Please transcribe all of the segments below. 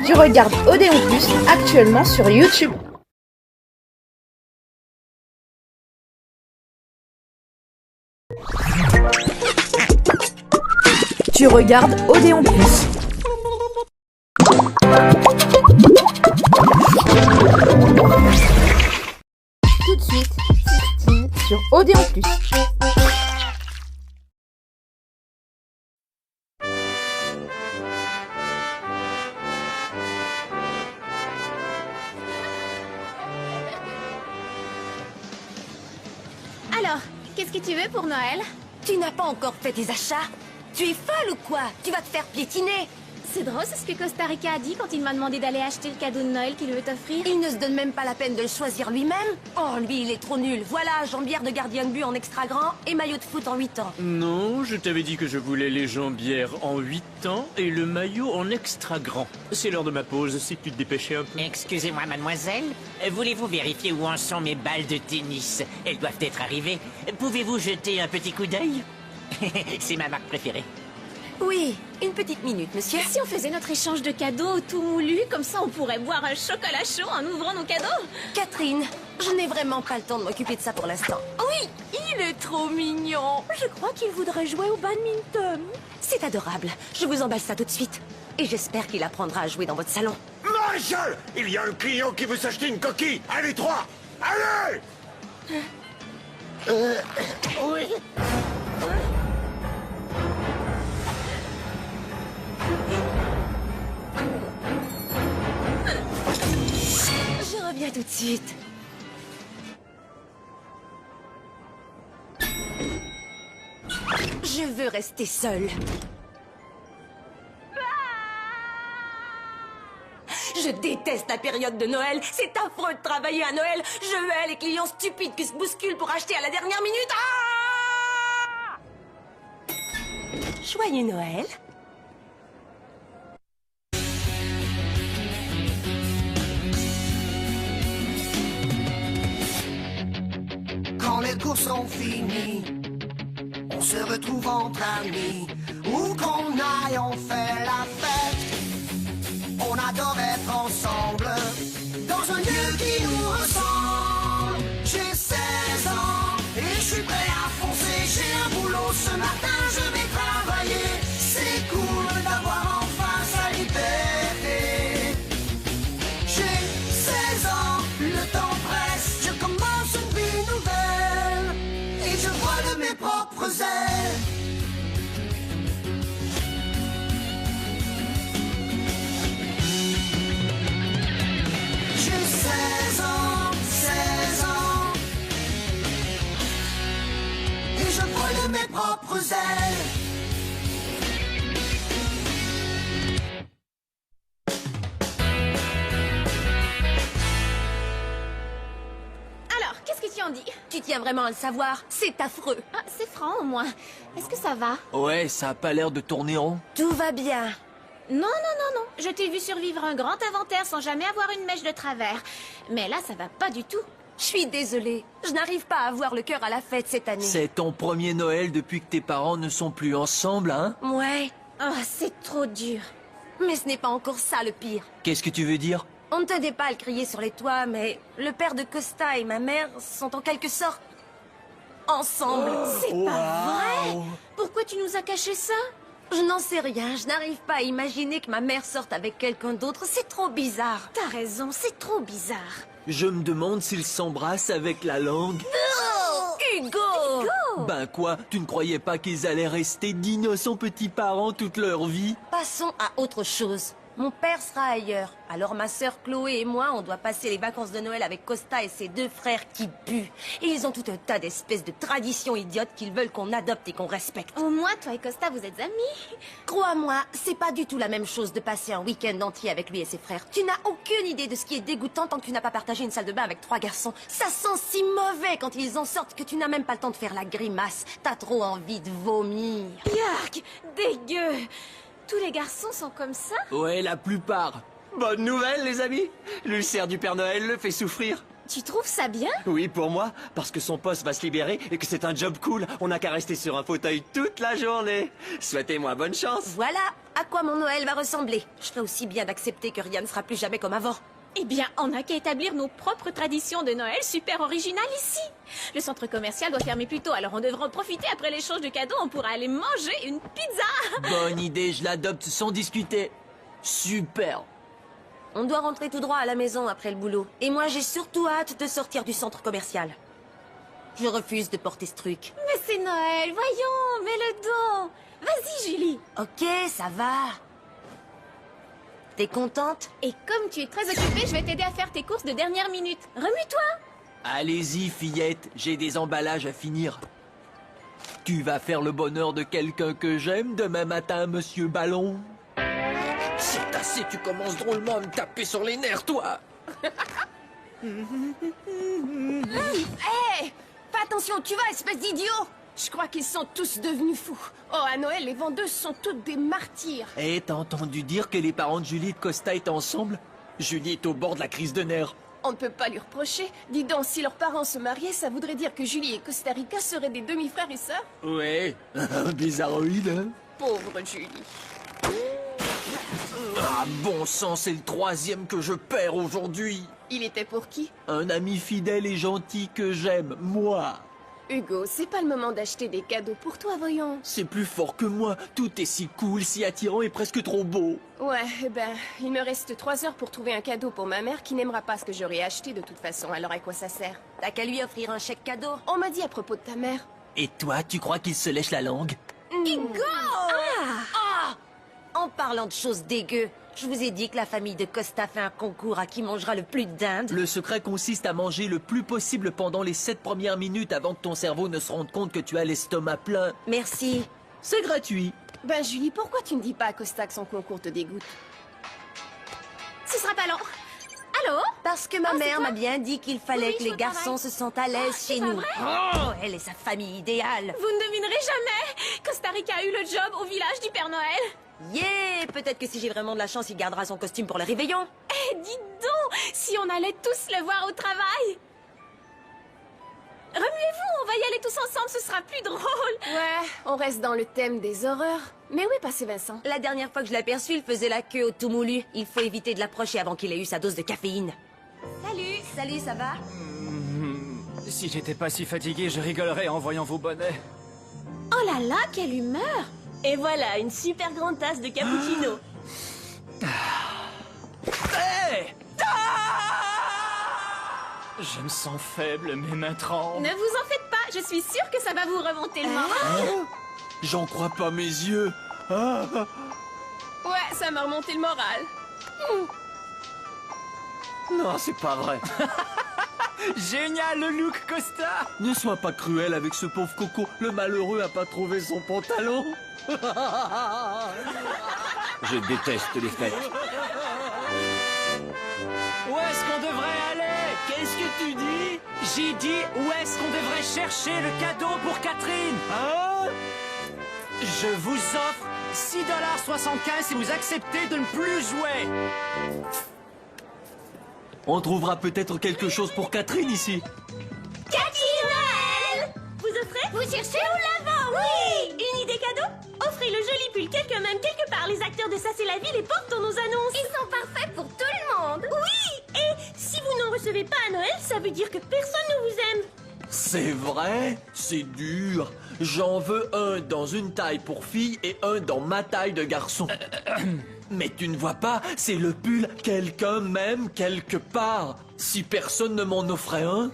Tu regardes Odéon Plus actuellement sur YouTube. Tu regardes Odéon Plus. Tout de suite, Sixtine sur Odéon Plus. Alors, qu'est-ce que tu veux pour Noël? Tu n'as pas encore fait tes achats? Tu es folle ou quoi? Tu vas te faire piétiner! C'est drôle, c'est ce que Costa Rica a dit quand il m'a demandé d'aller acheter le cadeau de Noël qu'il veut t'offrir. Il ne se donne même pas la peine de le choisir lui-même? Oh, lui, il est trop nul. Voilà, jambière de gardien de but en extra grand et maillot de foot en 8 ans. Non, je t'avais dit que je voulais les jambières en 8 ans et le maillot en extra grand. C'est l'heure de ma pause, si tu te dépêchais un peu. Excusez-moi, mademoiselle. Voulez-vous vérifier où en sont mes balles de tennis? Elles doivent être arrivées. Pouvez-vous jeter un petit coup d'œil? C'est ma marque préférée. Oui, une petite minute, monsieur. Si on faisait notre échange de cadeaux tout moulu, comme ça on pourrait boire un chocolat chaud en ouvrant nos cadeaux. Catherine, je n'ai vraiment pas le temps de m'occuper de ça pour l'instant. Oui, il est trop mignon. Je crois qu'il voudrait jouer au badminton. C'est adorable. Je vous emballe ça tout de suite. Et j'espère qu'il apprendra à jouer dans votre salon. Maréchal, il y a un client qui veut s'acheter une coquille. Allez, 3. Allez. Oui. Je reviens tout de suite. Je veux rester seule. Je déteste la période de Noël. C'est affreux de travailler à Noël. Je hais les clients stupides qui se bousculent pour acheter à la dernière minute. Ah! Joyeux Noël. Quand les courses sont finies, on se retrouve entre amis. Où qu'on aille, on fait la fête. On adore être ensemble, dans un lieu qui nous ressemble. J'ai 16 ans et je suis prêt à foncer. J'ai un boulot ce matin, je vais travailler. C'est cool d'avoir enfin sa liberté. J'ai 16 ans, le temps presse. Je commence une vie nouvelle et je vois de mes propres ailes. J'ai 16 ans, 16 ans et je vole de mes propres ailes. Alors, qu'est-ce que tu en dis? Tu tiens vraiment à le savoir? C'est affreux. Ah, c'est franc au moins. Est-ce que ça va? Ouais, ça a pas l'air de tourner rond. Tout va bien. Non, non, non, non. Je t'ai vu survivre un grand inventaire sans jamais avoir une mèche de travers. Mais là, ça va pas du tout. Je suis désolée. Je n'arrive pas à avoir le cœur à la fête cette année. C'est ton premier Noël depuis que tes parents ne sont plus ensemble, hein? Ouais, Oh, c'est trop dur. mais ce n'est pas encore ça le pire. Qu'est-ce que tu veux dire? On ne tenait pas à le crier sur les toits, mais le père de Costa et ma mère sont en quelque sorte ensemble. C'est pas vrai. Pourquoi tu nous as caché ça? Je n'en sais rien, je n'arrive pas à imaginer que ma mère sorte avec quelqu'un d'autre, c'est trop bizarre. T'as raison, c'est trop bizarre. Je me demande s'ils s'embrassent avec la langue. Hugo! Ben quoi, tu ne croyais pas qu'ils allaient rester d'innocents petits parents toute leur vie? Passons à autre chose. Mon père sera ailleurs. Alors ma sœur Chloé et moi, on doit passer les vacances de Noël avec Costa et ses deux frères qui puent. Et ils ont tout un tas d'espèces de traditions idiotes qu'ils veulent qu'on adopte et qu'on respecte. Au moins, toi et Costa, vous êtes amis. Crois-moi, c'est pas du tout la même chose de passer un week-end entier avec lui et ses frères. Tu n'as aucune idée de ce qui est dégoûtant tant que tu n'as pas partagé une salle de bain avec 3 garçons. Ça sent si mauvais quand ils en sortent que tu n'as même pas le temps de faire la grimace. T'as trop envie de vomir. Yark, dégueu. Tous les garçons sont comme ça? Ouais, la plupart. Bonne nouvelle, les amis! L'ulcère du Père Noël le fait souffrir. Tu trouves ça bien? Oui, pour moi, parce que son poste va se libérer et que c'est un job cool. On n'a qu'à rester sur un fauteuil toute la journée. Souhaitez-moi bonne chance. Voilà, À quoi mon Noël va ressembler? Je ferais aussi bien d'accepter que rien ne sera plus jamais comme avant. Eh bien, on n'a qu'à établir nos propres traditions de Noël super originales ici. Le centre commercial doit fermer plus tôt, alors on devra en profiter après l'échange de cadeaux. On pourra aller manger une pizza. Bonne idée, je l'adopte sans discuter. Super. On doit rentrer tout droit à la maison après le boulot. Et moi, j'ai surtout hâte de sortir du centre commercial. Je refuse de porter ce truc. Mais c'est Noël, voyons, mets le dos. Vas-y, Julie. Ok, ça va. T'es contente? Et comme tu es très occupée, je vais t'aider à faire tes courses de dernière minute. Remue-toi. Allez-y, fillette, j'ai des emballages à finir. Tu vas faire le bonheur de quelqu'un que j'aime demain matin, monsieur Ballon. C'est assez, tu commences drôlement à me taper sur les nerfs, toi. Hé! Fais attention où tu vas, espèce d'idiot! Je crois qu'ils sont tous devenus fous. Oh, à Noël, les vendeuses sont toutes des martyrs. Eh, t'as entendu dire que les parents de Julie et de Costa étaient ensemble? Julie est au bord de la crise de nerfs. On ne peut pas lui reprocher. Dis donc, si leurs parents se mariaient, ça voudrait dire que Julie et Costa Rica seraient des demi-frères et sœurs? Ouais, bizarroïde, hein? Pauvre Julie. Ah, bon sang, c'est le 3e que je perds aujourd'hui. Il était pour qui? Un ami fidèle et gentil que j'aime, moi. Hugo, c'est pas le moment d'acheter des cadeaux pour toi, voyons. C'est plus fort que moi. Tout est si cool, si attirant et presque trop beau. Ouais, eh ben, il me reste 3 heures pour trouver un cadeau pour ma mère qui n'aimera pas ce que j'aurais acheté de toute façon. Alors à quoi ça sert? T'as qu'à lui offrir un chèque cadeau. On m'a dit à propos de ta mère. Et toi, tu crois qu'il se lèche la langue? En parlant de choses dégueu, je vous ai dit que la famille de Costa fait un concours à qui mangera le plus de dinde. Le secret consiste à manger le plus possible pendant les 7 premières minutes avant que ton cerveau ne se rende compte que tu as l'estomac plein. Merci. C'est gratuit. Ben Julie, pourquoi tu ne dis pas à Costa que son concours te dégoûte? Ce sera pas long. Allô? Parce que ma c'est mère quoi? m'a bien dit qu'il fallait Oui, que je les au garçons travail. se sentent à l'aise c'est chez pas nous. vrai? Oh, elle est sa famille idéale. Vous ne devinerez jamais. Costa Rica a eu le job au village du Père Noël. Yeah! Peut-être que si j'ai vraiment de la chance, il gardera son costume pour le réveillon. Eh, dis donc, si on allait tous le voir au travail. Remuez-vous, on va y aller tous ensemble, ce sera plus drôle. Ouais, on reste dans le thème des horreurs. Mais où est passé Vincent? La dernière fois que je l'ai aperçu, il faisait la queue au tout moulu. Il faut éviter de l'approcher avant qu'il ait eu sa dose de caféine. Salut. Salut, ça va? Si j'étais pas si fatigué, je rigolerais en voyant vos bonnets. Oh là là, quelle humeur. Et voilà, une super grande tasse de cappuccino. Hey! Je me sens faible, mes mains tremblent. Ne vous en faites pas, je suis sûre que ça va vous remonter le moral. J'en crois pas mes yeux. Ah. Ouais, ça m'a remonté le moral. Non, c'est pas vrai. Génial le look, Costa! Ne sois pas cruel avec ce pauvre coco. Le malheureux a pas trouvé son pantalon. Je déteste les fêtes. Où est-ce qu'on devrait aller? Qu'est-ce que tu dis? J'ai dit où est-ce qu'on devrait chercher le cadeau pour Catherine? Hein? Je vous offre 6,75 $ si vous acceptez de ne plus jouer. On trouvera peut-être quelque chose pour Catherine ici. Cathy Noël! Vous offrez? Vous cherchez? Nous l'avons, oui! Une idée cadeau? Offrez le joli pull même quelque part. Les acteurs de Ça c'est la vie les portent dans nos annonces. Ils sont parfaits pour tout le monde. Oui! Et si vous n'en recevez pas à Noël, ça veut dire que personne ne vous aime. C'est vrai? C'est dur. J'en veux un dans une taille pour fille et un dans ma taille de garçon. Mais tu ne vois pas, c'est le pull quelqu'un m'aime quelque part. Si personne ne m'en offrait un,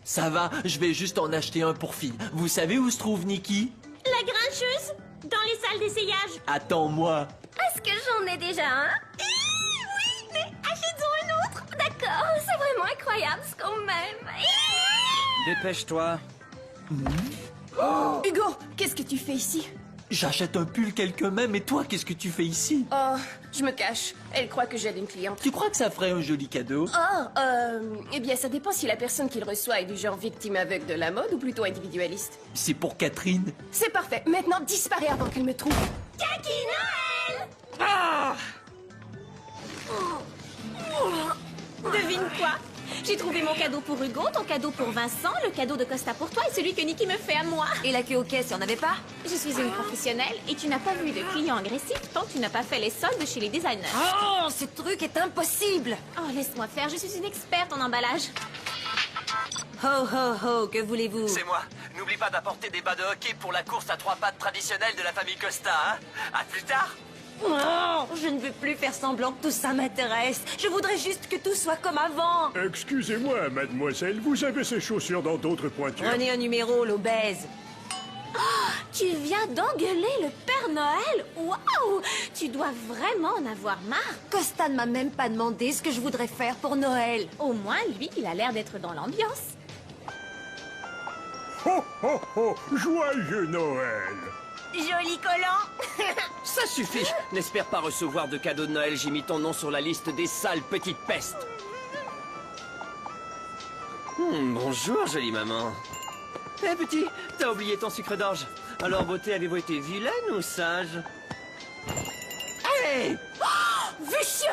ça va, je vais juste en acheter un pour fille. Vous savez où se trouve Nikki? La grincheuse? Dans les salles d'essayage. Attends-moi. Est-ce que j'en ai déjà un? Oui, mais achetons un autre. D'accord, c'est vraiment incroyable ce qu'on m'aime. Dépêche-toi. Hugo, qu'est-ce que tu fais ici? J'achète un pull quelqu'un m'aime et toi, qu'est-ce que tu fais ici? Oh, je me cache. Elle croit que j'aide une cliente. Tu crois que ça ferait un joli cadeau? Oh, eh bien, ça dépend si la personne qui le reçoit est du genre victime aveugle de la mode ou plutôt individualiste. C'est pour Catherine. C'est parfait. Maintenant, disparais avant qu'elle me trouve. Cathy Noël! Ah! Devine quoi? J'ai trouvé mon cadeau pour Hugo, ton cadeau pour Vincent, le cadeau de Costa pour toi et celui que Nikki me fait à moi. Et la queue aux caisses, y'en avait pas? Je suis une professionnelle et tu n'as pas vu de client agressif tant que tu n'as pas fait les soldes chez les designers. Oh, ce truc est impossible! Oh, laisse-moi faire, je suis une experte en emballage. Ho ho ho, que voulez-vous? C'est moi. N'oublie pas d'apporter des bas de hockey pour la course à 3 pattes traditionnelle de la famille Costa, hein? À plus tard! Oh, je ne veux plus faire semblant que tout ça m'intéresse. Je voudrais juste que tout soit comme avant. Excusez-moi, mademoiselle, vous avez ces chaussures dans d'autres pointures. Prenez un numéro, l'obèse. Tu viens d'engueuler le Père Noël? Waouh! Tu dois vraiment en avoir marre. Costa ne m'a même pas demandé ce que je voudrais faire pour Noël. Au moins, lui, il a l'air d'être dans l'ambiance. Ho ho ho, joyeux Noël! Joli collant. Ça suffit. N'espère pas recevoir de cadeau de Noël. J'ai mis ton nom sur la liste des sales petites pestes. Bonjour, jolie maman. Eh petit, t'as oublié ton sucre d'orge. Alors, beauté, avez-vous été vilaine ou sage? Hey! Vicieux!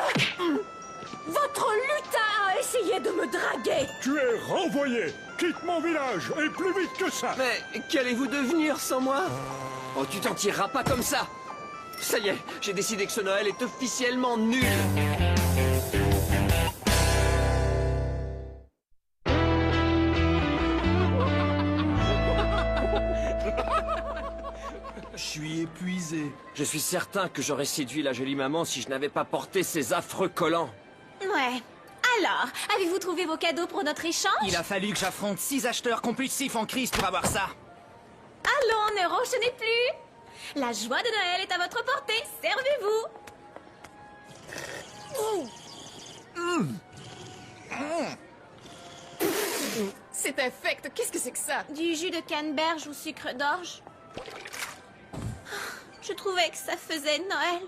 Votre lutin a essayé de me draguer! Tu es renvoyé! Quitte mon village, et plus vite que ça! Mais qu'allez-vous devenir sans moi? Oh, tu t'en tireras pas comme ça! Ça y est, j'ai décidé que ce Noël est officiellement nul! Je suis épuisé. Je suis certain que j'aurais séduit la jolie maman si je n'avais pas porté ces affreux collants. Ouais. Alors, avez-vous trouvé vos cadeaux pour notre échange? Il a fallu que j'affronte 6 acheteurs compulsifs en crise pour avoir ça. Allons, ne ronchez plus. La joie de Noël est à votre portée. Servez-vous. C'est infect, qu'est-ce que c'est que ça? Du jus de canneberge ou sucre d'orge? Je trouvais que ça faisait Noël.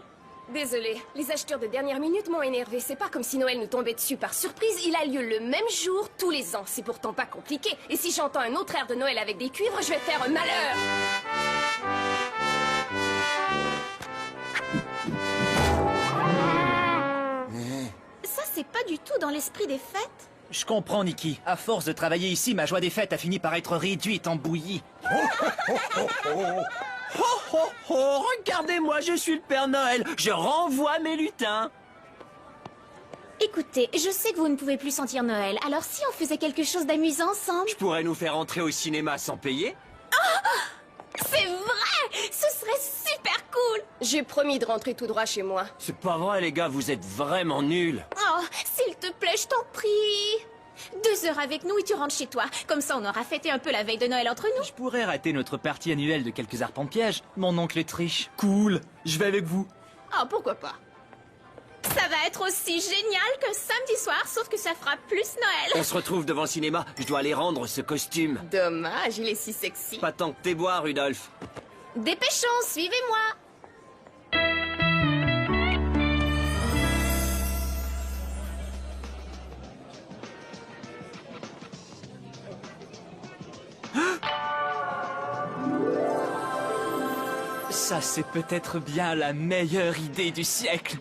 Désolée, les acheteurs de dernière minute m'ont énervé. C'est pas comme si Noël nous tombait dessus par surprise. Il a lieu le même jour tous les ans. C'est pourtant pas compliqué. Et si j'entends un autre air de Noël avec des cuivres, je vais faire un malheur. Ça, c'est pas du tout dans l'esprit des fêtes. Je comprends, Nikki. À force de travailler ici, ma joie des fêtes a fini par être réduite en bouillie. Oh oh oh, regardez-moi, je suis le Père Noël. Je renvoie mes lutins. Écoutez, je sais que vous ne pouvez plus sentir Noël, alors si on faisait quelque chose d'amusant ensemble... Je pourrais nous faire entrer au cinéma sans payer. C'est vrai! Ce serait super cool! J'ai promis de rentrer tout droit chez moi. C'est pas vrai, les gars, vous êtes vraiment nuls. Oh, s'il te plaît, je t'en prie! 2 heures avec nous et tu rentres chez toi. Comme ça, on aura fêté un peu la veille de Noël entre nous. Je pourrais rater notre partie annuelle de quelques arpents-pièges. Mon oncle est triche. Cool, je vais avec vous. Oh, pourquoi pas? Ça va être aussi génial que samedi soir, sauf que ça fera plus Noël. On se retrouve devant le cinéma. Je dois aller rendre ce costume. Dommage, il est si sexy. Pas tant que t'es bois, Rudolph. Dépêchons, suivez-moi. Ça, c'est peut-être bien la meilleure idée du siècle.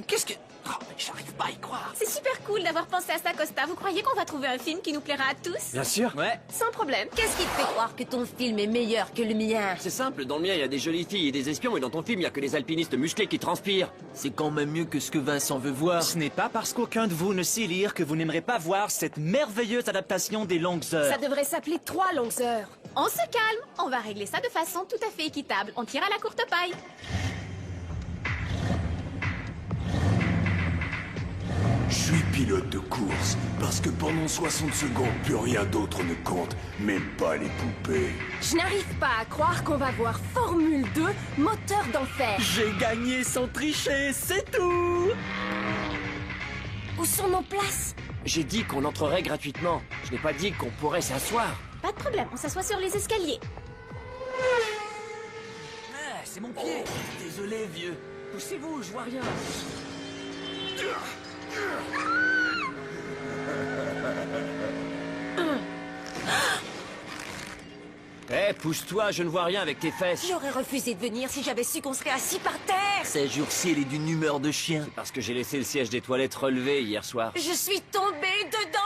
Qu'est-ce que... Oh, j'arrive pas à y croire. C'est super cool d'avoir pensé à ça, Costa. Vous croyez qu'on va trouver un film qui nous plaira à tous? Bien sûr. Ouais. Sans problème. Qu'est-ce qui te fait croire que ton film est meilleur que le mien? C'est simple, dans le mien, il y a des jolies filles et des espions, et dans ton film, il y a que des alpinistes musclés qui transpirent. C'est quand même mieux que ce que Vincent veut voir. Ce n'est pas parce qu'aucun de vous ne sait lire que vous n'aimerez pas voir cette merveilleuse adaptation des longues heures. Ça devrait s'appeler 3 longues heures. On se calme. On va régler ça de façon tout à fait équitable. On tire à la courte paille. Je suis pilote de course, parce que pendant 60 secondes, plus rien d'autre ne compte, même pas les poupées. Je n'arrive pas à croire qu'on va voir Formule 2, moteur d'enfer. J'ai gagné sans tricher, c'est tout. Où sont nos places? J'ai dit qu'on entrerait gratuitement. Je n'ai pas dit qu'on pourrait s'asseoir. Pas de problème, on s'assoit sur les escaliers. Ah, c'est mon pied. Désolé, vieux. Poussez-vous, je vois rien. Eh, pousse-toi, je ne vois rien avec tes fesses. J'aurais refusé de venir si j'avais su qu'on serait assis par terre. frère! Ces jours-ci, elle est d'une humeur de chien. C'est parce que j'ai laissé le siège des toilettes relevé hier soir. Je suis tombée dedans!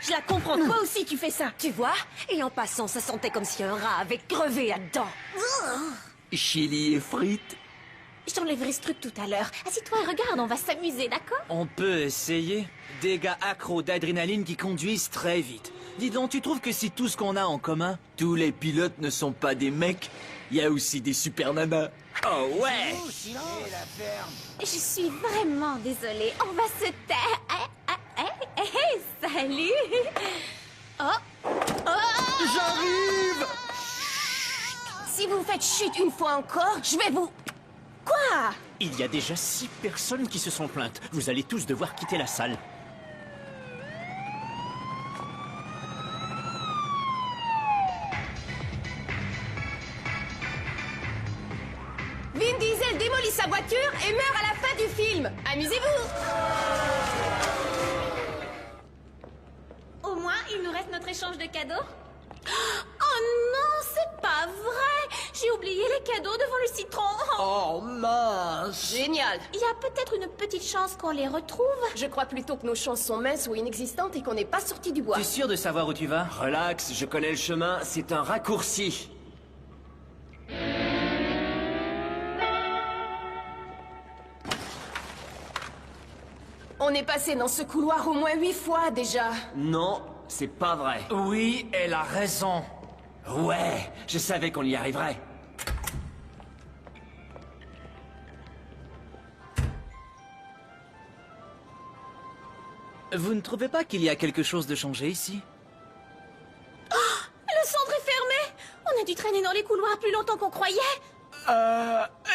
Je la comprends, toi aussi tu fais ça. Tu vois? Et en passant, ça sentait comme si un rat avait crevé là-dedans. Chili et frites. Je t'enlèverai ce truc tout à l'heure. Assis-toi et regarde, on va s'amuser, d'accord? On peut essayer. Des gars accros d'adrénaline qui conduisent très vite. Dis donc, tu trouves que c'est tout ce qu'on a en commun? Tous les pilotes ne sont pas des mecs. Il y a aussi des super nanas. Oh ouais! Je suis vraiment désolée. On va se taire. Salut! Oh! J'arrive! Si vous faites chute une fois encore, je vais vous... Quoi? Il y a déjà 6 personnes qui se sont plaintes. Vous allez tous devoir quitter la salle. Vin Diesel démolit sa voiture et meurt à la fin du film. Amusez-vous! Au moins, il nous reste notre échange de cadeaux. Oh non, c'est pas vrai! J'ai oublié les cadeaux devant le citron. Oh mince! Génial! Il y a peut-être une petite chance qu'on les retrouve. Je crois plutôt que nos chances sont minces ou inexistantes et qu'on n'est pas sorti du bois. T'es sûr de savoir où tu vas? Relax, je connais le chemin, c'est un raccourci. On est passé dans ce couloir au moins 8 fois déjà. Non, c'est pas vrai. Oui, elle a raison. Ouais, je savais qu'on y arriverait. Vous ne trouvez pas qu'il y a quelque chose de changé ici? Le centre est fermé. On a dû traîner dans les couloirs plus longtemps qu'on croyait.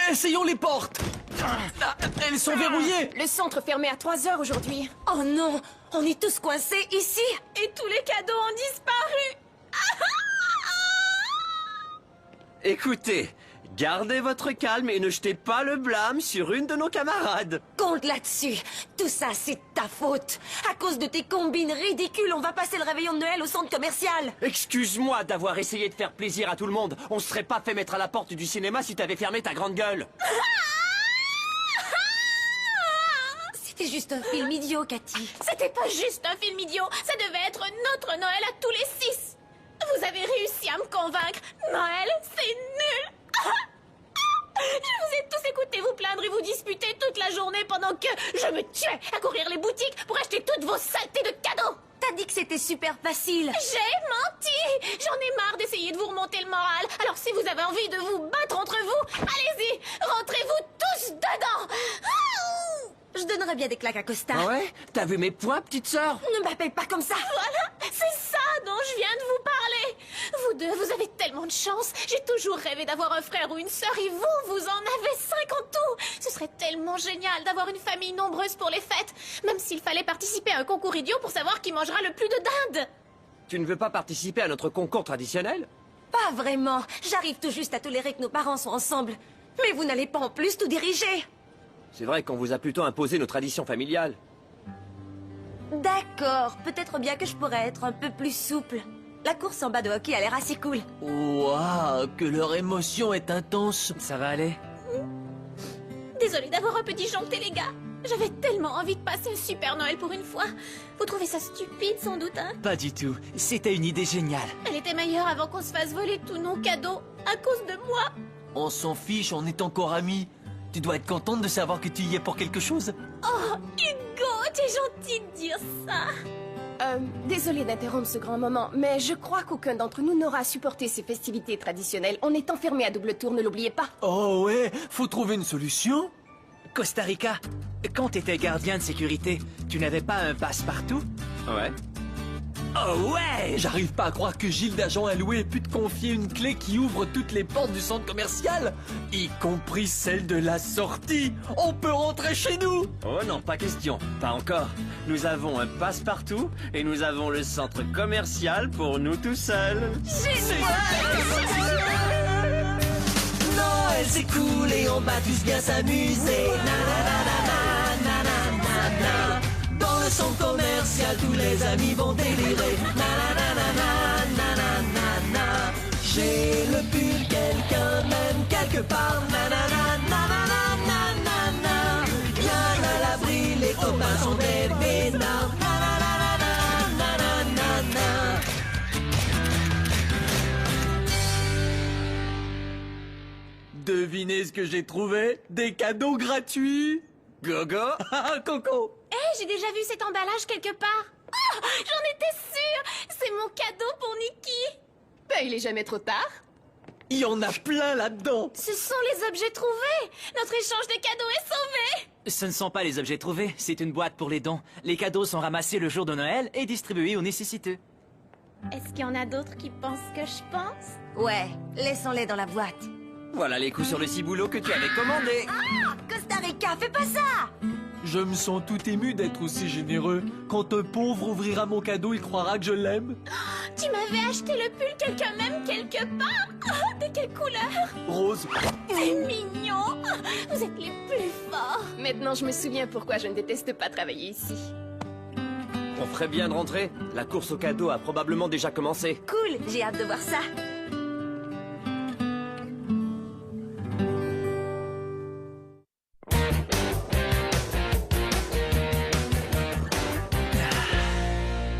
Essayons les portes. Ah, elles sont verrouillées. Le centre fermé à 3 heures aujourd'hui. Oh non! On est tous coincés ici! Et tous les cadeaux ont disparu. Écoutez, gardez votre calme et ne jetez pas le blâme sur une de nos camarades. Compte là-dessus! Tout ça, c'est de ta faute! À cause de tes combines ridicules, on va passer le réveillon de Noël au centre commercial! Excuse-moi d'avoir essayé de faire plaisir à tout le monde. On se serait pas fait mettre à la porte du cinéma si t'avais fermé ta grande gueule. C'était juste un film idiot, Cathy. C'était pas juste un film idiot. Ça devait être notre Noël à tous les 6. Vous avez réussi à me convaincre. Noël, c'est nul. Je vous ai tous écouté vous plaindre et vous disputer toute la journée pendant que je me tuais à courir les boutiques pour acheter toutes vos saletés de cadeaux. T'as dit que c'était super facile. J'ai menti. J'en ai marre d'essayer de vous remonter le moral. Alors si vous avez envie de vous battre entre vous, allez-y, rentrez-vous tous dedans. Je donnerais bien des claques à Costa. Ah ouais? T'as vu mes poings, petite sœur? Ne m'appelle pas comme ça. Voilà, c'est ça dont je viens de vous parler. Vous deux, vous avez tellement de chance. J'ai toujours rêvé d'avoir un frère ou une sœur et vous en avez 5 en tout. Ce serait tellement génial d'avoir une famille nombreuse pour les fêtes. Même s'il fallait participer à un concours idiot pour savoir qui mangera le plus de dindes. Tu ne veux pas participer à notre concours traditionnel? Pas vraiment. J'arrive tout juste à tolérer que nos parents sont ensemble. Mais vous n'allez pas en plus tout diriger. C'est vrai qu'on vous a plutôt imposé nos traditions familiales. D'accord. Peut-être bien que je pourrais être un peu plus souple. La course en bas de hockey a l'air assez cool. Waouh, que leur émotion est intense. Ça va aller? Désolée d'avoir un peu disjoncté, les gars. J'avais tellement envie de passer un super Noël pour une fois. Vous trouvez ça stupide, sans doute, hein? Pas du tout. C'était une idée géniale. Elle était meilleure avant qu'on se fasse voler tous nos cadeaux à cause de moi. On s'en fiche, on est encore amis. Tu dois être contente de savoir que tu y es pour quelque chose. Oh, Hugo, t'es gentil de dire ça. Désolée d'interrompre ce grand moment, mais je crois qu'aucun d'entre nous n'aura supporté ces festivités traditionnelles. On est enfermés à double tour, ne l'oubliez pas. Oh ouais, faut trouver une solution. Costa Rica, quand t'étais gardien de sécurité, tu n'avais pas un passe-partout? Ouais. Oh ouais! J'arrive pas à croire que Gilles d'Agent Alloué ait pu te confier une clé qui ouvre toutes les portes du centre commercial, y compris celle de la sortie. On peut rentrer chez nous! Oh non, pas question. Pas encore. Nous avons un passe-partout et nous avons le centre commercial pour nous tout seuls. Noël c'est cool et on va tous bien s'amuser. Dans le centre commercial, tous les amis vont délirer. J'ai le pull, quelqu'un même quelque part. Devinez ce que j'ai trouvé? Des cadeaux gratuits. Gogo. Coco. Hé, j'ai déjà vu cet emballage quelque part. Oh, j'en étais sûre. C'est mon cadeau pour Nikki. Bah, il est jamais trop tard. Il y en a plein là-dedans. Ce sont les objets trouvés. Notre échange de cadeaux est sauvé. Ce ne sont pas les objets trouvés, c'est une boîte pour les dons. Les cadeaux sont ramassés le jour de Noël et distribués aux nécessiteux. Est-ce qu'il y en a d'autres qui pensent ce que je pense? Ouais, laissons-les dans la boîte. Voilà les coups sur le ciboulot que tu avais commandé. Ah, Costa Rica, fais pas ça! Je me sens tout ému d'être aussi généreux. Quand un pauvre ouvrira mon cadeau, il croira que je l'aime. Tu m'avais acheté le pull quelqu'un même quelque part. Oh, de quelle couleur? Rose. C'est mignon. Vous êtes les plus forts. Maintenant, je me souviens pourquoi je ne déteste pas travailler ici. On ferait bien de rentrer. La course au cadeau a probablement déjà commencé. Cool, j'ai hâte de voir ça.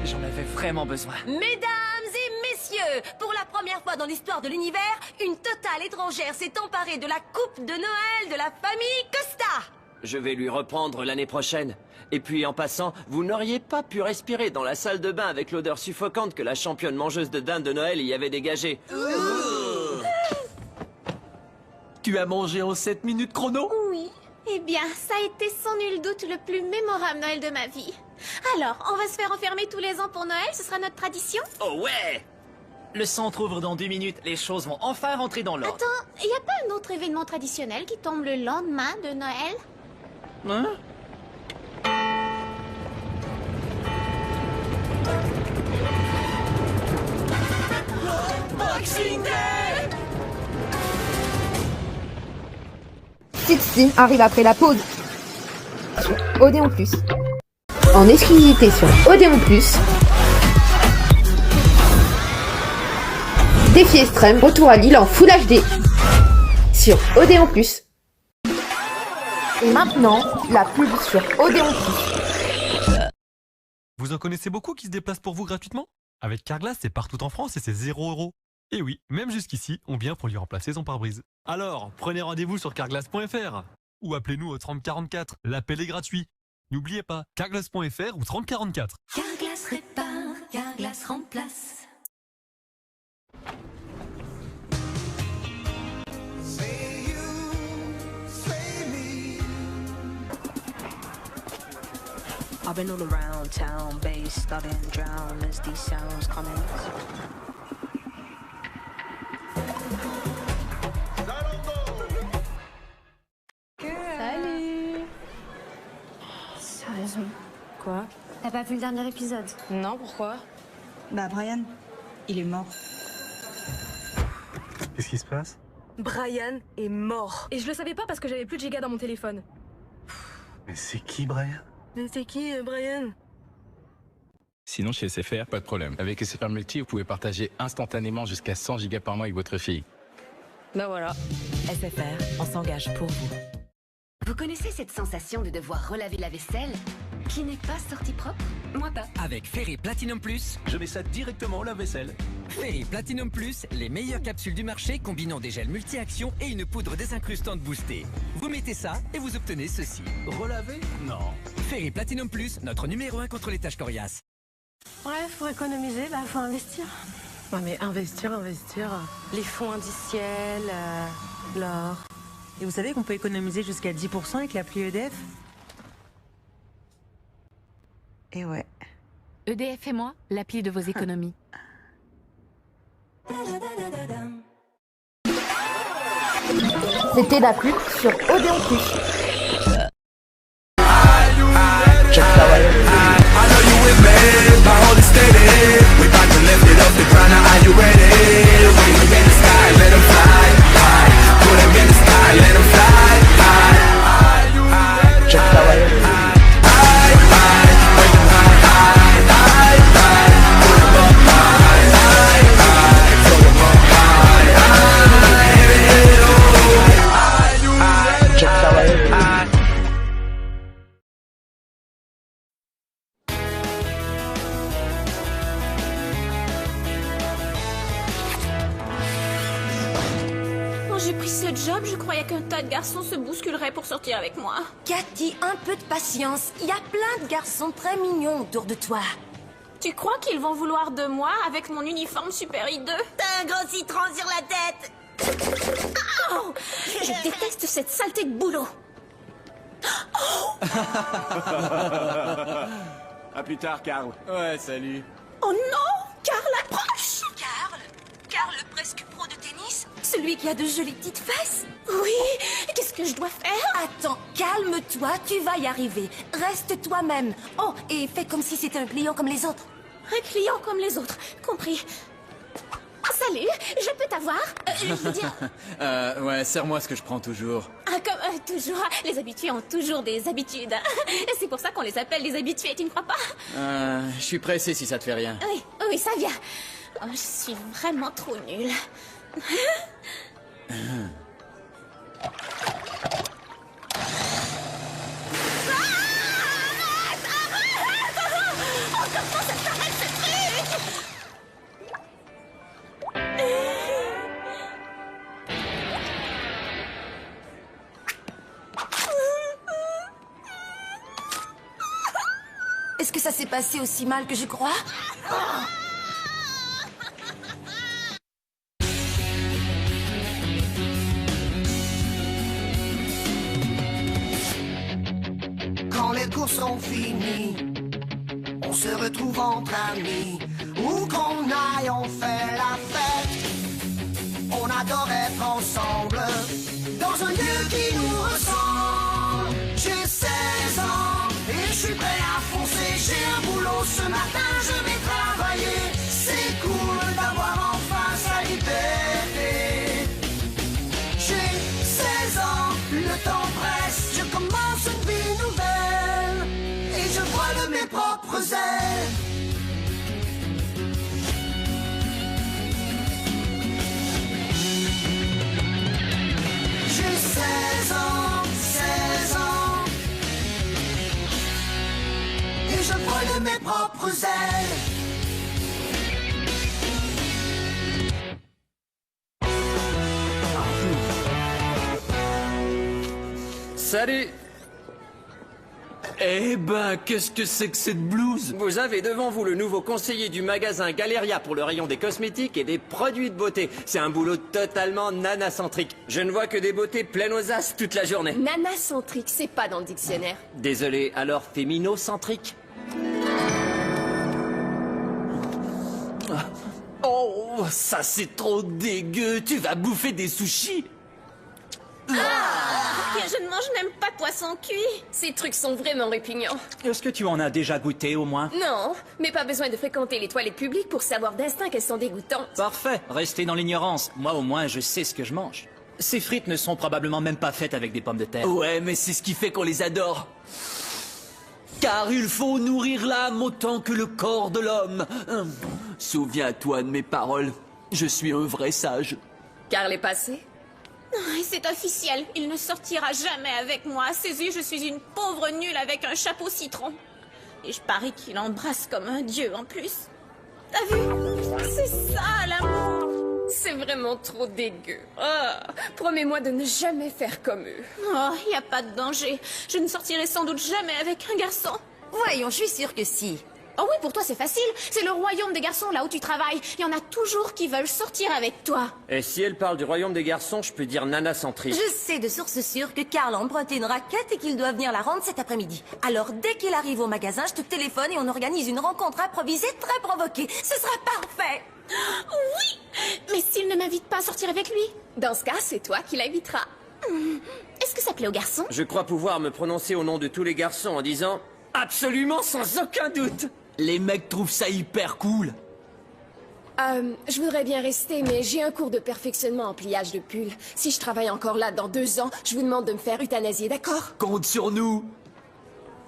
J'en avais vraiment besoin. Mesdames et messieurs, pour la première fois dans l'histoire de l'univers, une totale étrangère s'est emparée de la coupe de Noël de la famille Costa. Je vais lui reprendre l'année prochaine. Et puis en passant, vous n'auriez pas pu respirer dans la salle de bain avec l'odeur suffocante que la championne mangeuse de dinde de Noël y avait dégagée. Tu as mangé en 7 minutes chrono? Oui. Eh bien, ça a été sans nul doute le plus mémorable Noël de ma vie. Alors, on va se faire enfermer tous les ans pour Noël, ce sera notre tradition? Oh ouais! Le centre ouvre dans 2 minutes, les choses vont enfin rentrer dans l'ordre. Attends, y a pas un autre événement traditionnel qui tombe le lendemain de Noël? Hein? Boxing Day! 16 arrive après la pause sur Odéon Plus. En exclusivité sur Odéon Plus. Défi extrême, retour à Lille en Full HD sur Odéon Plus. Et maintenant, la pub sur Odéon Plus. Vous en connaissez beaucoup qui se déplacent pour vous gratuitement? Avec Carglass, c'est partout en France et c'est 0 €. Et oui, même jusqu'ici, on vient pour lui remplacer son pare-brise. Alors, prenez rendez-vous sur carglass.fr ou appelez-nous au 3044. L'appel est gratuit. N'oubliez pas, carglass.fr ou 3044. Carglass répare, Carglass remplace. I've been all around town, bass starting to drown as these sounds come in. Salut. Sérieusement. Quoi? T'as pas vu le dernier épisode? Non, pourquoi? Bah Brian, il est mort. Qu'est-ce qui se passe? Brian est mort. Et je le savais pas parce que j'avais plus de giga dans mon téléphone. Mais c'est qui, Brian? Mais c'est qui, Brian? Sinon, chez SFR, pas de problème. Avec SFR Multi, vous pouvez partager instantanément jusqu'à 100 gigas par mois avec votre fille. Bah voilà. SFR, on s'engage pour vous. Vous connaissez cette sensation de devoir relaver la vaisselle qui n'est pas sortie propre? Moi pas. Avec Ferry Platinum Plus, je mets ça directement au lave-vaisselle. Ferry Platinum Plus, les meilleures capsules du marché combinant des gels multi-actions et une poudre désincrustante boostée. Vous mettez ça et vous obtenez ceci. Relaver? Non. Ferry Platinum Plus, notre numéro 1 contre les taches coriaces. Ouais, faut économiser, bah faut investir. Ouais, mais investir. Les fonds indiciels, l'or. Et vous savez qu'on peut économiser jusqu'à 10% avec l'appli EDF? Et ouais. EDF et moi, l'appli de vos économies. C'était la pub sur Odéon Plus. Check that way. qu'un tas de garçons se bousculeraient pour sortir avec moi. Cathy, un peu de patience. Il y a plein de garçons très mignons autour de toi. Tu crois qu'ils vont vouloir de moi avec mon uniforme super hideux? T'as un gros citron sur la tête. Oh, je déteste cette saleté de boulot. À plus tard, Carl. Ouais, salut. Oh non, Carl approche. Carl, le presque pro de tennis? Celui qui a de jolies petites fesses? Oui, qu'est-ce que je dois faire? Attends, calme-toi, tu vas y arriver. Reste toi-même. Oh, et fais comme si c'était un client comme les autres. Un client comme les autres, compris. Salut, je peux t'avoir? Je veux dire... Ouais, serre-moi ce que je prends toujours. Ah, comme toujours, les habitués ont toujours des habitudes. C'est pour ça qu'on les appelle les habitués, tu ne crois pas? Je suis pressé si ça te fait rien. Oui, oui, ça vient. Oh, je suis vraiment trop nulle. Comment ça s'arrête ce truc? Est-ce que ça s'est passé aussi mal que je crois? Quand les cours sont finis, on se retrouve entre amis. Où qu'on aille, on fait la fête. On adore être ensemble, dans un lieu qui nous ressemble. J'ai 16 ans et je suis prêt à foncer. J'ai un boulot ce matin, je vais travailler. C'est cool d'avoir enfin sa liberté. J'ai 16 ans, le temps presse. Je commence une vie nouvelle et je vole de mes propres ailes. J'ai 16 ans, 16 ans et je vole de mes propres ailes. Salut! Eh ben, qu'est-ce que c'est que cette blouse? Vous avez devant vous le nouveau conseiller du magasin Galeria pour le rayon des cosmétiques et des produits de beauté. C'est un boulot totalement nanacentrique. Je ne vois que des beautés pleines aux as toute la journée. Nanacentrique, c'est pas dans le dictionnaire. Désolé, alors féminocentrique? Oh, ça c'est trop dégueu. Tu vas bouffer des sushis? Je ne mange même pas de poisson cuit. Ces trucs sont vraiment répugnants. Est-ce que tu en as déjà goûté au moins? Non, mais pas besoin de fréquenter les toilettes publiques pour savoir d'instinct qu'elles sont dégoûtantes. Parfait, restez dans l'ignorance. Moi au moins je sais ce que je mange. Ces frites ne sont probablement même pas faites avec des pommes de terre. Ouais, mais c'est ce qui fait qu'on les adore. Car il faut nourrir l'âme autant que le corps de l'homme. Souviens-toi de mes paroles. Je suis un vrai sage. Carl est passé? C'est officiel, il ne sortira jamais avec moi. À ses yeux, je suis une pauvre nulle avec un chapeau citron. Et je parie qu'il embrasse comme un dieu en plus. T'as vu? C'est ça l'amour. C'est vraiment trop dégueu. Oh, promets-moi de ne jamais faire comme eux. Oh, y a pas de danger. Je ne sortirai sans doute jamais avec un garçon. Voyons, je suis sûre que si. Oh oui, pour toi c'est facile. C'est le royaume des garçons là où tu travailles. Il y en a toujours qui veulent sortir avec toi. Et si elle parle du royaume des garçons, je peux dire nanacentrique. Je sais de source sûre que Carl a emprunté une raquette et qu'il doit venir la rendre cet après-midi. Alors dès qu'il arrive au magasin, je te téléphone et on organise une rencontre improvisée très provoquée. Ce sera parfait. Oui, mais s'il ne m'invite pas à sortir avec lui? Dans ce cas, c'est toi qui l'inviteras. Est-ce que ça plaît aux garçons? Je crois pouvoir me prononcer au nom de tous les garçons en disant absolument sans aucun doute. Les mecs trouvent ça hyper cool. Je voudrais bien rester, mais j'ai un cours de perfectionnement en pliage de pull. Si je travaille encore là dans 2 ans, je vous demande de me faire euthanasier, d'accord? Compte sur nous.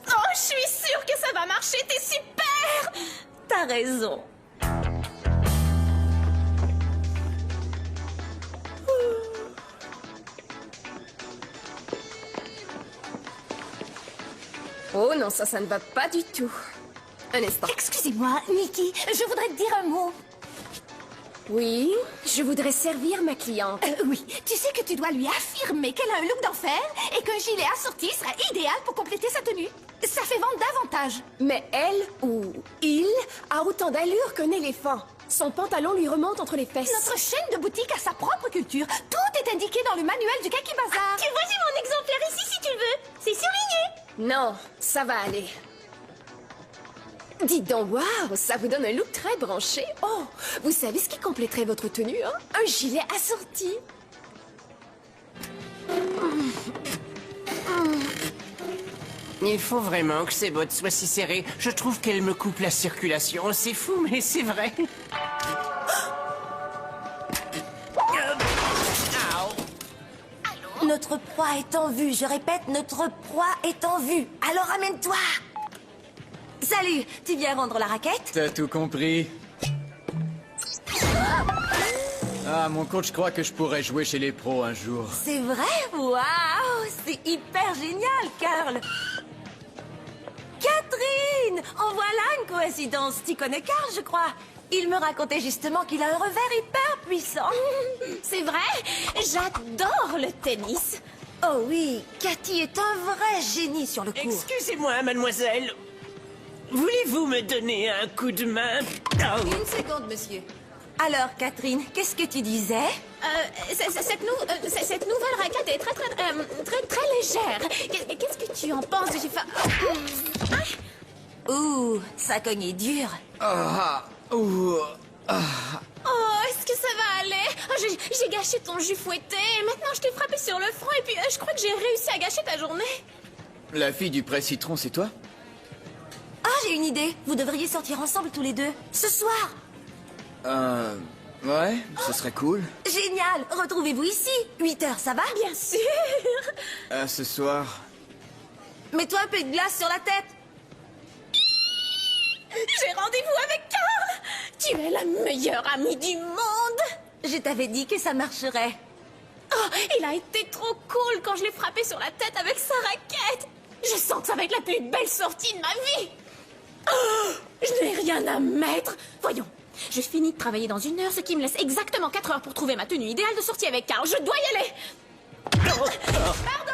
Oh, je suis sûre que ça va marcher, t'es super! T'as raison. Oh non, ça ne va pas du tout. Un instant. Excusez-moi, Nikki, je voudrais te dire un mot. Oui, je voudrais servir ma cliente. Oui, tu sais que tu dois lui affirmer qu'elle a un look d'enfer et qu'un gilet assorti sera idéal pour compléter sa tenue. Ça fait vendre davantage. Mais elle ou il a autant d'allure qu'un éléphant. Son pantalon lui remonte entre les fesses. Notre chaîne de boutique a sa propre culture. Tout est indiqué dans le manuel du Kaki Bazar. Tu vois, j'ai mon exemplaire ici si tu le veux. C'est surligné. Non, ça va aller. Dites donc, waouh, ça vous donne un look très branché. Oh, vous savez ce qui compléterait votre tenue, hein? Un gilet assorti. Il faut vraiment que ces bottes soient si serrées. Je trouve qu'elles me coupent la circulation. C'est fou, mais c'est vrai. Notre proie est en vue. Je répète, notre proie est en vue. Alors amène-toi. Salut, tu viens rendre la raquette? T'as tout compris. Ah, mon coach croit que je pourrais jouer chez les pros un jour. C'est vrai? Waouh, c'est hyper génial, Carl. Catherine! En voilà une coïncidence. Tu connais Carl, je crois. Il me racontait justement qu'il a un revers hyper puissant. C'est vrai? J'adore le tennis. Oh oui, Cathy est un vrai génie sur le court. Excusez-moi, mademoiselle. Voulez-vous me donner un coup de main? Oh. Une seconde, monsieur. Alors, Catherine, qu'est-ce que tu disais? Cette nouvelle raquette est très légère. Qu'est-ce que tu en penses? J'ai fait... Ouh, ça cognait dur. Oh, est-ce que ça va aller? J'ai gâché ton jus fouetté. Maintenant, je t'ai frappé sur le front et puis je crois que j'ai réussi à gâcher ta journée. La fille du prêt citron, c'est toi? Ah, j'ai une idée. Vous devriez sortir ensemble tous les deux. Ce soir. Ouais, ce serait cool. Génial. Retrouvez-vous ici. 8h, ça va? Bien sûr. Ce soir... Mets-toi un peu de glace sur la tête. J'ai rendez-vous avec Carl. Tu es la meilleure amie du monde. Je t'avais dit que ça marcherait. Oh, il a été trop cool quand je l'ai frappé sur la tête avec sa raquette. Je sens que ça va être la plus belle sortie de ma vie. Oh, je n'ai rien à mettre. Voyons, je finis de travailler dans 1 heure, ce qui me laisse exactement 4 heures pour trouver ma tenue idéale de sortie avec Carl. Je dois y aller. Pardon.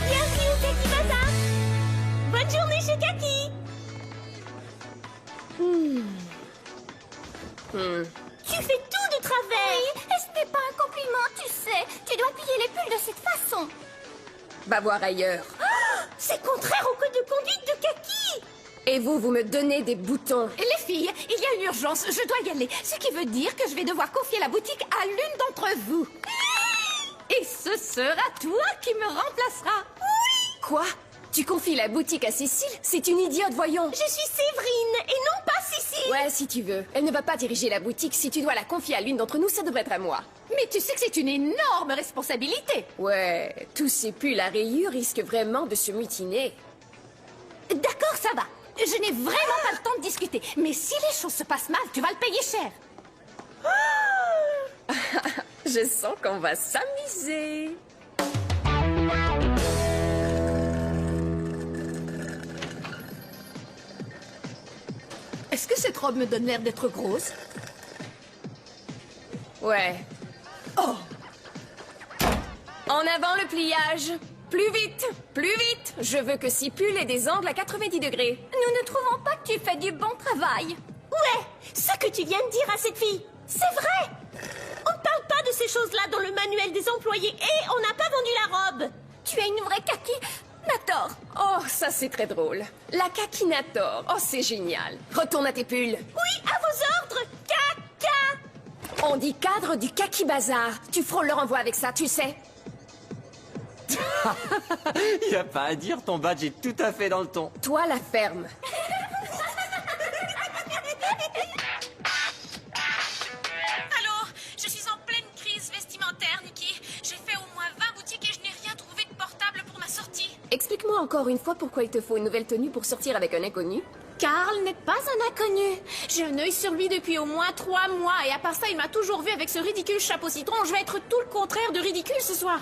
Bienvenue au Kaki Bazar. Bonne journée chez Kaki. Tu fais tout de travers. Et ce n'est pas un compliment, tu sais. Tu dois plier les pulls de cette façon. Va voir ailleurs. C'est contraire au code de conduite de Kaki. Et vous me donnez des boutons. Les filles, il y a une urgence, je dois y aller. Ce qui veut dire que je vais devoir confier la boutique à l'une d'entre vous. Et ce sera toi qui me remplacera. Oui. Quoi? Tu confies la boutique à Cécile? C'est une idiote, voyons. Je suis Séverine et non pas Cécile. Ouais, si tu veux. Elle ne va pas diriger la boutique. Si tu dois la confier à l'une d'entre nous, ça devrait être à moi. Mais tu sais que c'est une énorme responsabilité. Ouais, tous ces pulls à rayures risquent vraiment de se mutiner. D'accord, ça va. Je n'ai vraiment pas le temps de discuter. Mais si les choses se passent mal, tu vas le payer cher. Je sens qu'on va s'amuser. Est-ce que cette robe me donne l'air d'être grosse? Ouais. Oh! En avant le pliage. Plus vite, plus vite. Je veux que ces pulls aient des angles à 90 degrés. Nous ne trouvons pas que tu fais du bon travail. Ouais, ce que tu viens de dire à cette fille, c'est vrai. On ne parle pas de ces choses-là dans le manuel des employés et on n'a pas vendu la robe. Tu es une vraie Kaki Nator. Oh, ça c'est très drôle. La Kakinator. Oh, c'est génial. Retourne à tes pulls. Oui, à vos ordres, Kaka. On dit cadre du Kaki Bazar. Tu frôles le renvoi avec ça, tu sais. Y a pas à dire, ton badge est tout à fait dans le ton. Toi, la ferme. Allô, je suis en pleine crise vestimentaire, Nikki. J'ai fait au moins 20 boutiques et je n'ai rien trouvé de portable pour ma sortie. Explique-moi encore une fois pourquoi il te faut une nouvelle tenue pour sortir avec un inconnu. Carl n'est pas un inconnu. J'ai un œil sur lui depuis au moins 3 mois et à part ça, il m'a toujours vu avec ce ridicule chapeau citron. Je vais être tout le contraire de ridicule ce soir.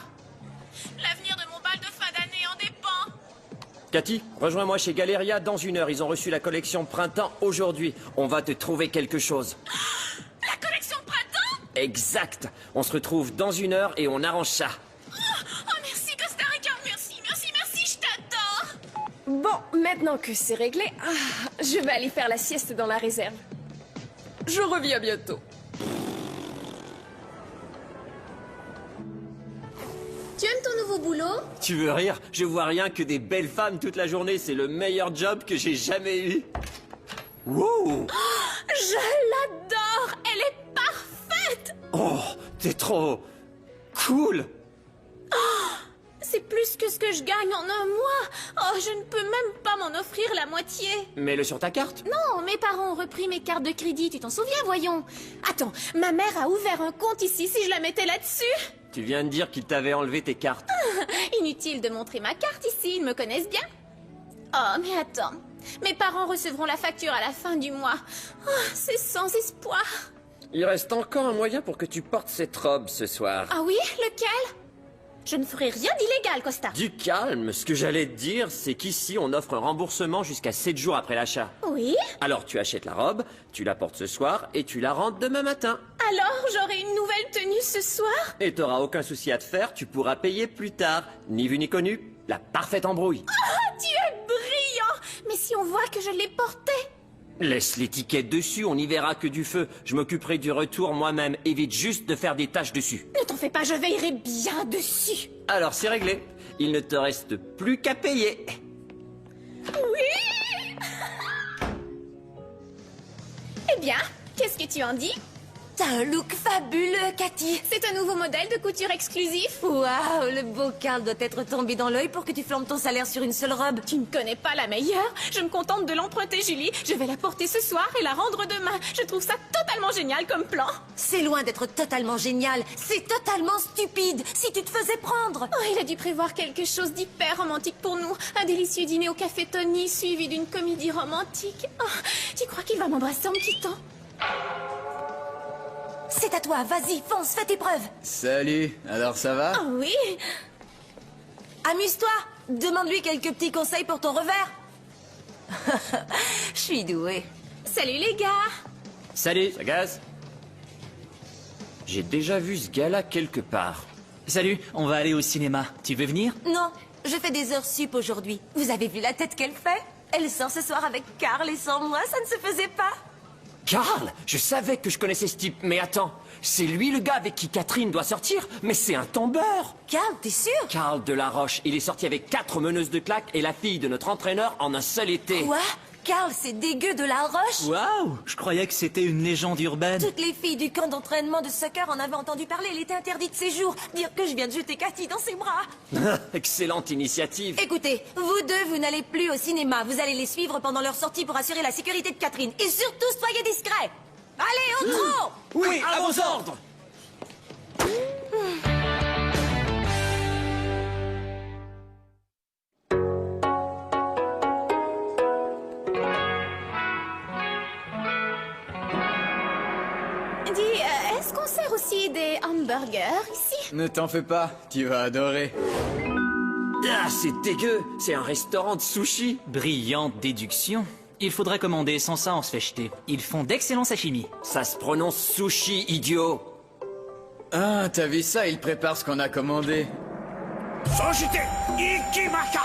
L'avenir de mon bal de fin d'année en dépend. Cathy, rejoins-moi chez Galeria dans 1 heure. Ils ont reçu la collection printemps aujourd'hui. On va te trouver quelque chose. La collection printemps? Exact. On se retrouve dans 1 heure et on arrange ça. Oh, merci Costa Rica, merci, je t'adore. Bon, maintenant que c'est réglé, je vais aller faire la sieste dans la réserve. Je reviens bientôt. Tu aimes ton nouveau boulot? Tu veux rire? Je vois rien que des belles femmes toute la journée. C'est le meilleur job que j'ai jamais eu. Wow! Je l'adore! Elle est parfaite! Oh, t'es trop... cool! C'est plus que ce que je gagne en un mois. Oh, je ne peux même pas m'en offrir la moitié. Mets-le sur ta carte. Non, mes parents ont repris mes cartes de crédit, tu t'en souviens, voyons. Attends, ma mère a ouvert un compte ici si je la mettais là-dessus. Tu viens de dire qu'ils t'avaient enlevé tes cartes. Inutile de montrer ma carte ici, ils me connaissent bien. Oh, mais attends. Mes parents recevront la facture à la fin du mois. Oh, c'est sans espoir. Il reste encore un moyen pour que tu portes cette robe ce soir. Ah oui? Lequel? Je ne ferai rien d'illégal, Costa. Du calme, ce que j'allais te dire, c'est qu'ici on offre un remboursement jusqu'à 7 jours après l'achat. Oui? Alors tu achètes la robe, tu la portes ce soir et tu la rentres demain matin. Alors j'aurai une nouvelle tenue ce soir? Et t'auras aucun souci à te faire, tu pourras payer plus tard. Ni vu ni connu, la parfaite embrouille. Oh, tu es brillant! Mais si on voit que je l'ai portée? Laisse l'étiquette dessus, on n'y verra que du feu. Je m'occuperai du retour moi-même. Évite juste de faire des taches dessus. Ne t'en fais pas, je veillerai bien dessus. Alors c'est réglé. Il ne te reste plus qu'à payer. Oui. Eh bien, qu'est-ce que tu en dis? T'as un look fabuleux, Cathy. C'est un nouveau modèle de couture exclusif. Waouh, le beau Carl doit être tombé dans l'œil pour que tu flambes ton salaire sur une seule robe. Tu ne connais pas la meilleure. Je me contente de l'emprunter, Julie. Je vais la porter ce soir et la rendre demain. Je trouve ça totalement génial comme plan. C'est loin d'être totalement génial. C'est totalement stupide. Si tu te faisais prendre. Oh, il a dû prévoir quelque chose d'hyper romantique pour nous. Un délicieux dîner au café Tony suivi d'une comédie romantique. Oh, tu crois qu'il va m'embrasser en me quittant? C'est à toi, vas-y, fonce, fais tes preuves. Salut, alors ça va? Oh oui. Amuse-toi. Demande-lui quelques petits conseils pour ton revers. Je suis douée. Salut les gars. Salut. Ça gaze? J'ai déjà vu ce gars-là quelque part. Salut, on va aller au cinéma. Tu veux venir? Non, je fais des heures sup aujourd'hui. Vous avez vu la tête qu'elle fait? Elle sort ce soir avec Carl et sans moi, ça ne se faisait pas. Carl, je savais que je connaissais ce type, mais attends, c'est lui le gars avec qui Catherine doit sortir? Mais c'est un tombeur! Carl, t'es sûr? Carl Delaroche, il est sorti avec 4 meneuses de claques et la fille de notre entraîneur en un seul été. Quoi? Carl, c'est dégueu de la roche? Waouh! Je croyais que c'était une légende urbaine. Toutes les filles du camp d'entraînement de soccer en avaient entendu parler, elle était interdite de séjour. Dire que je viens de jeter Cathy dans ses bras. Excellente initiative. Écoutez, vous deux, vous n'allez plus au cinéma. Vous allez les suivre pendant leur sortie pour assurer la sécurité de Catherine. Et surtout, soyez discrets. Allez, au trot! Oui, à vos ordres! Dis, est-ce qu'on sert aussi des hamburgers ici? Ne t'en fais pas, tu vas adorer. Ah, c'est dégueu! C'est un restaurant de sushi! Brillante déduction. Il faudrait commander, sans ça on se fait jeter. Ils font d'excellents sashimi. Ça se prononce sushi, idiot! Ah, t'as vu ça? Il prépare ce qu'on a commandé. Sojite Ikimaka!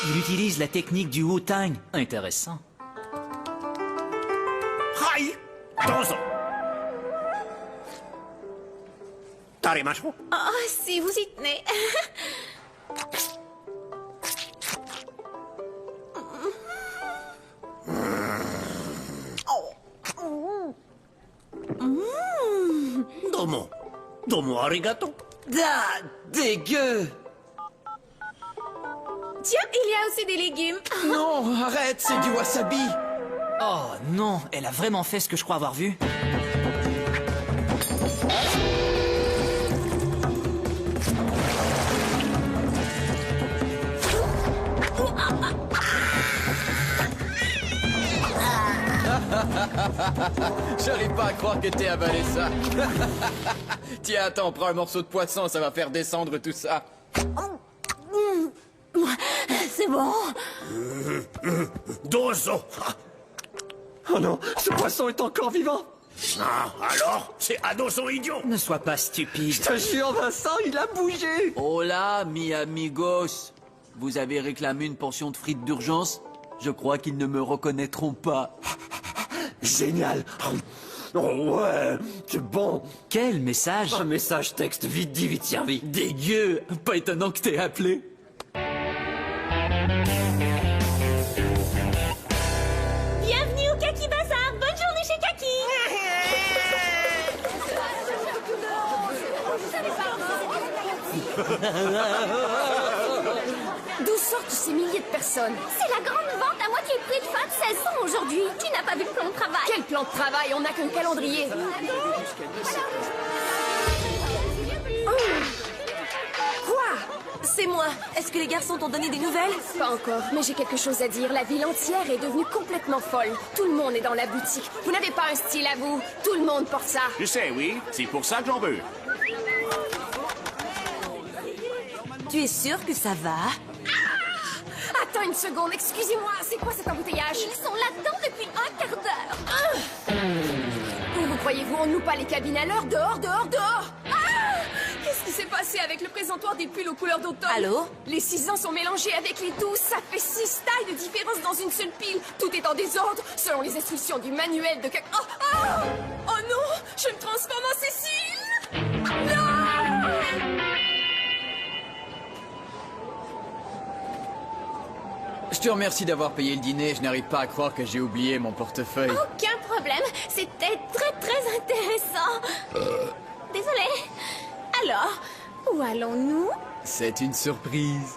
Il utilise la technique du Wu-Tang. Intéressant. Hai! Dozo! Tarimasu? Oh, si vous y tenez. Domo. Domo arigato. Ah, dégueu! Tiens, il y a aussi des légumes. Non, arrête, c'est du wasabi. Oh non, elle a vraiment fait ce que je crois avoir vu. J'arrive pas à croire que t'aies avalé ça. Tiens, attends, prends un morceau de poisson, ça va faire descendre tout ça. C'est bon. Dozo. Oh non, ce poisson est encore vivant. Ah, alors, c'est Adozo idiot. Ne sois pas stupide. Je te jure, Vincent, il a bougé. Hola, mi amigos. Vous avez réclamé une portion de frites d'urgence? Je crois qu'ils ne me reconnaîtront pas. Génial. Oh ouais, c'est bon. Quel message? Un message texte vite dit, vite servi. Dégueu. Pas étonnant que t'aies appelé. Bienvenue au Kaki Bazar. Bonne journée chez Kaki. D'où sortent ces milliers de personnes? C'est la grande vente à moitié prix de fin de saison aujourd'hui. Tu n'as pas vu le plan de travail? Quel plan de travail? On n'a qu'un calendrier. Quoi? C'est moi. Est-ce que les garçons t'ont donné des nouvelles? Pas encore, mais j'ai quelque chose à dire. La ville entière est devenue complètement folle. Tout le monde est dans la boutique. Vous n'avez pas un style à vous. Tout le monde porte ça. Je sais, oui. C'est pour ça que j'en veux. Tu es sûr que ça va? Attends une seconde, excusez-moi. C'est quoi cet embouteillage? Ils sont là-dedans depuis un quart d'heure. Où vous croyez-vous? On loue pas les cabines à l'heure? Dehors, dehors, dehors! Qu'est-ce qui s'est passé avec le présentoir des pulls aux couleurs d'automne? Allô? Les 6 ans sont mélangés avec les 12. Ça fait 6 tailles de différence dans une seule pile. Tout est en désordre, selon les instructions du manuel de... Oh non! Je me transforme en Cécile! Non! Je te remercie d'avoir payé le dîner, je n'arrive pas à croire que j'ai oublié mon portefeuille. Aucun problème. C'était très très intéressant. Désolée. Alors, où allons-nous? C'est une surprise.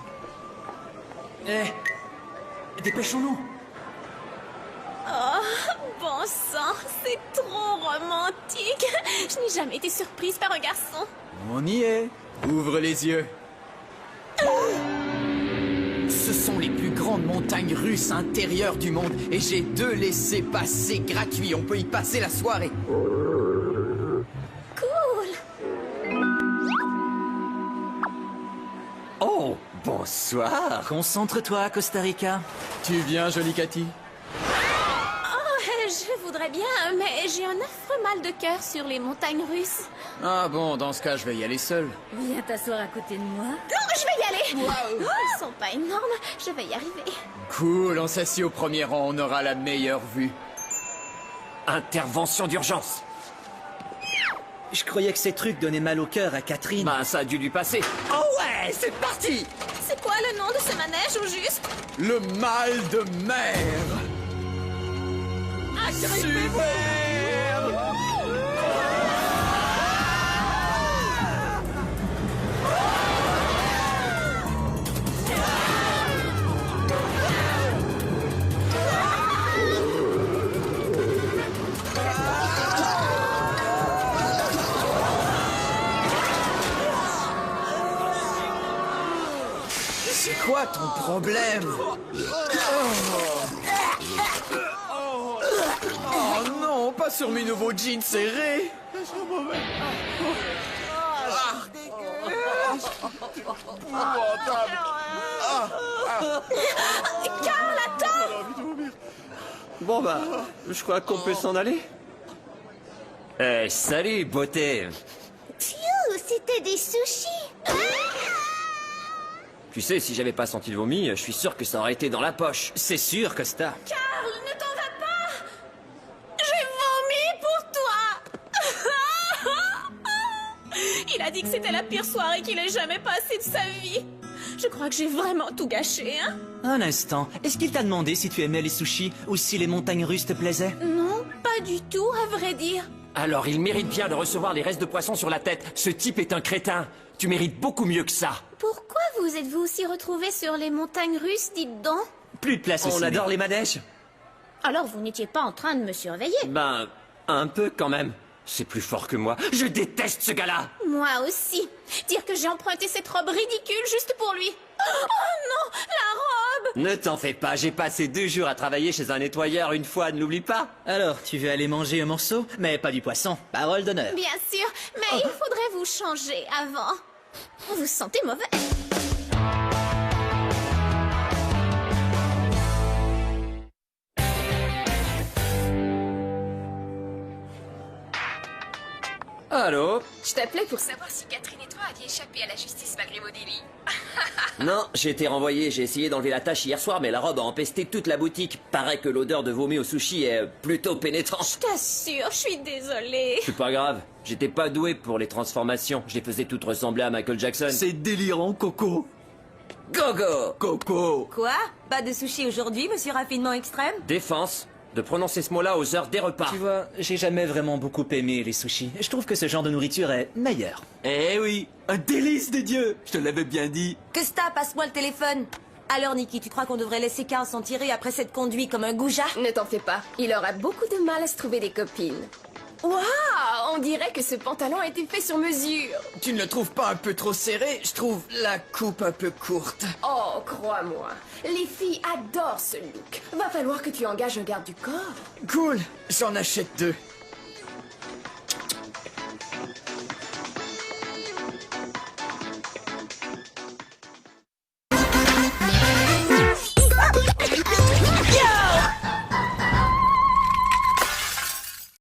Dépêchons-nous. Oh, bon sang, c'est trop romantique. Je n'ai jamais été surprise par un garçon. On y est. Ouvre les yeux. Ce sont les plus grandes montagnes russes intérieures du monde et j'ai 2 laissez-passer gratuits. On peut y passer la soirée. Cool. Oh, bonsoir. Concentre-toi, Costa Rica. Tu viens, jolie Cathy? Oh, je voudrais bien, mais j'ai un affreux mal de cœur sur les montagnes russes. Ah bon, dans ce cas, je vais y aller seul. Viens t'asseoir à côté de moi. Non, je vais y aller. Oh, ils sont pas énormes, je vais y arriver. Cool, on s'assied au premier rang, on aura la meilleure vue. Intervention d'urgence. Je croyais que ces trucs donnaient mal au cœur à Catherine. Ben, ça a dû lui passer. Oh ouais, c'est parti. C'est quoi le nom de ce manège au juste? Le mal de mer. Super. C'est quoi ton problème? Oh non, pas sur mes nouveaux jeans serrés. Carl, attends! Bon bah, je crois qu'on peut s'en aller. Salut, beauté. Phew, c'était des sushis! Tu sais, si j'avais pas senti le vomi, je suis sûr que ça aurait été dans la poche. C'est sûr, Costa. Carl, ne t'en va pas! J'ai vomi pour toi! Il a dit que c'était la pire soirée qu'il ait jamais passée de sa vie. Je crois que j'ai vraiment tout gâché, hein? Un instant, est-ce qu'il t'a demandé si tu aimais les sushis ou si les montagnes russes te plaisaient? Non, pas du tout, à vrai dire. Alors, il mérite bien de recevoir les restes de poisson sur la tête. Ce type est un crétin. Tu mérites beaucoup mieux que ça. Pourquoi vous êtes-vous aussi retrouvés sur les montagnes russes, dites donc? Plus de place au On ciné. adore les manèges. Alors vous n'étiez pas en train de me surveiller? Ben, un peu quand même. C'est plus fort que moi. Je déteste ce gars-là. Moi aussi. Dire que j'ai emprunté cette robe ridicule juste pour lui. Oh non, la robe! Ne t'en fais pas, j'ai passé 2 jours à travailler chez un nettoyeur une fois, ne l'oublie pas. Alors, tu veux aller manger un morceau? Mais pas du poisson, parole d'honneur. Bien sûr, mais il faudrait vous changer avant. Vous vous sentez mauvais. Allô? Je t'appelais pour savoir si Catherine et toi aviez échappé à la justice malgré vos délits. Non, j'ai été renvoyé, j'ai essayé d'enlever la tâche hier soir, mais la robe a empesté toute la boutique. Paraît que l'odeur de vomi au sushi est plutôt pénétrante. Je t'assure, je suis désolée. C'est pas grave, j'étais pas doué pour les transformations. Je les faisais toutes ressembler à Michael Jackson. C'est délirant, Coco. Gogo! Coco! Quoi? Pas de sushi aujourd'hui, monsieur raffinement extrême? Défense de prononcer ce mot-là aux heures des repas. Tu vois, j'ai jamais vraiment beaucoup aimé les sushis. Je trouve que ce genre de nourriture est meilleur. Eh oui, un délice de Dieu. Je te l'avais bien dit. Que ça, passe-moi le téléphone. Alors, Nikki, tu crois qu'on devrait laisser Carl s'en tirer après cette conduite comme un goujat? Ne t'en fais pas, il aura beaucoup de mal à se trouver des copines. Waouh, on dirait que ce pantalon a été fait sur mesure. Tu ne le trouves pas un peu trop serré? Je trouve la coupe un peu courte. Oh, crois-moi, les filles adorent ce look. Va falloir que tu engages un garde du corps. Cool, j'en achète 2.